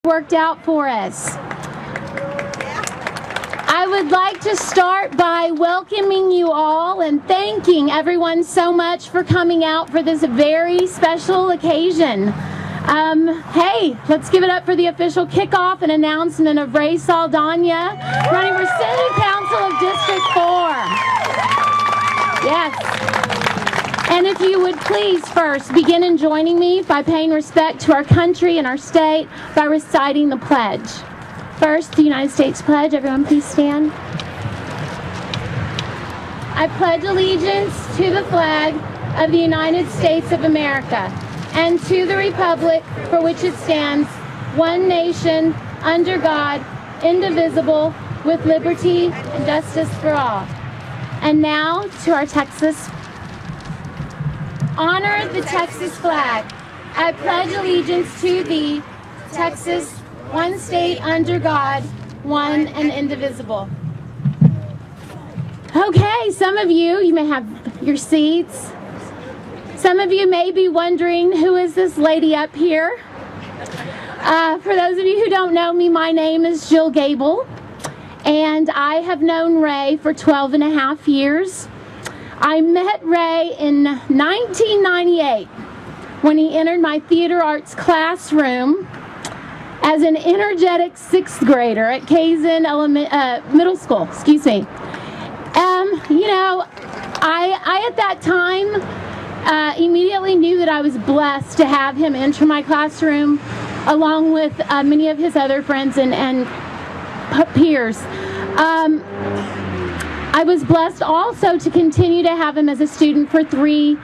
Worked out for us. I would like to start by welcoming you all and thanking everyone so much for coming out for this very special occasion. Hey, let's give it up for the official kickoff and announcement of Rey Saldaña running for City Council of District 4. Yes. And if you would please first begin in joining me by paying respect to our country and our state by reciting the pledge. First, the United States Pledge. Everyone please stand. I pledge allegiance to the flag of the United States of America and to the republic for which it stands, one nation, under God, indivisible, with liberty and justice for all. And now to our Texas. Honor the Texas flag. I pledge allegiance to thee, Texas, one state under God, one and indivisible. Okay, some of you may have your seats. Some of you may be wondering, who is this lady up here? For those of you who don't know me, my name is Jill Gable, and I have known Rey for 12 and a half years. I met Rey in 1998 when he entered my theater arts classroom as an energetic sixth grader at Kaizen Middle School. Excuse me. I at that time immediately knew that I was blessed to have him enter my classroom along with many of his other friends and peers. I was blessed also to continue to have him as a student for 3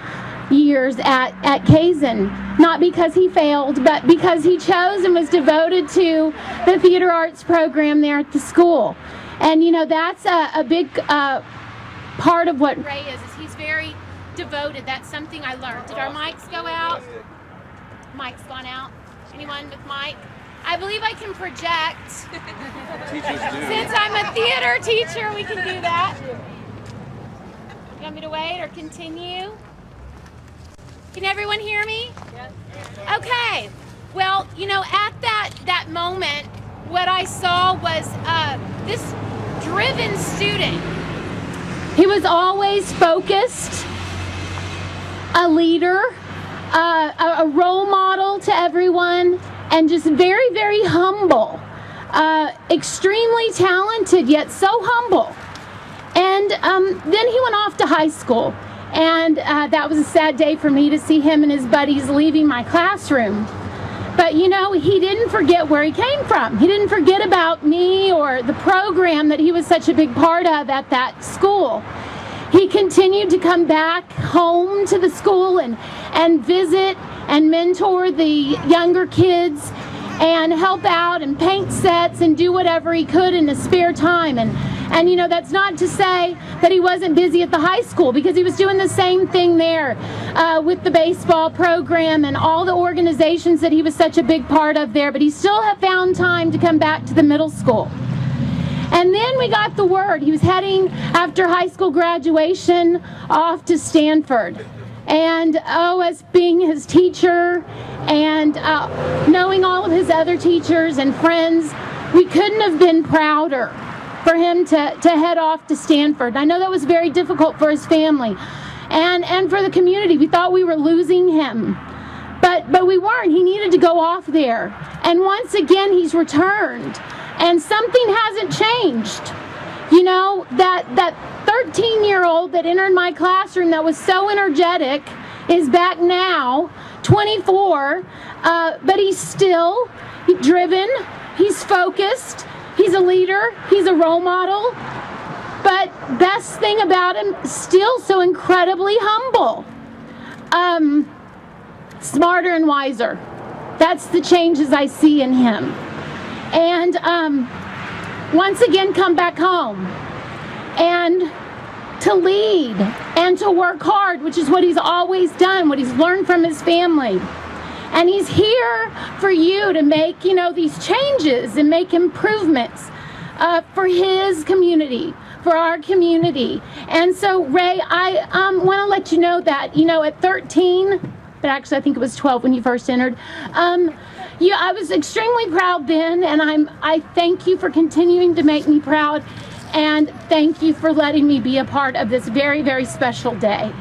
years at Kaizen, not because he failed, but because he chose and was devoted to the theater arts program there at the school. And that's a big part of what Rey is he's very devoted. That's something I learned. Did our mics go out? Mic's gone out. Anyone with mic? I believe I can project. Since I'm a theater teacher, we can do that. You want me to wait or continue? Can everyone hear me? Yes. Okay. Well, at that moment, what I saw was this driven student. He was always focused, a leader, a role model to everyone, and just very, very humble, extremely talented, yet so humble. And then he went off to high school, and that was a sad day for me to see him and his buddies leaving my classroom. But he didn't forget where he came from. He didn't forget about me or the program that he was such a big part of at that school. He continued to come back home to the school and visit and mentor the younger kids and help out and paint sets and do whatever he could in his spare time. And that's not to say that he wasn't busy at the high school, because he was doing the same thing there with the baseball program and all the organizations that he was such a big part of there. But he still had found time to come back to the middle school. And then we got the word he was heading, after high school graduation, off to Stanford. And as being his teacher and knowing all of his other teachers and friends, we couldn't have been prouder for him to head off to Stanford. I know that was very difficult for his family and for the community. We thought we were losing him, but we weren't. He needed to go off there. And once again, he's returned. And something hasn't changed. That 13-year-old that entered my classroom that was so energetic is back now, 24, but he's still driven, he's focused, he's a leader, he's a role model, but best thing about him, still so incredibly humble, smarter and wiser. That's the changes I see in him. And once again, come back home and to lead and to work hard, which is what he's always done, what he's learned from his family. And he's here for you to make, these changes and make improvements for his community, for our community. And so, Rey, I want to let you know that, at 13, but actually I think it was 12 when you first entered, I was extremely proud then, and I thank you for continuing to make me proud, and thank you for letting me be a part of this very, very special day.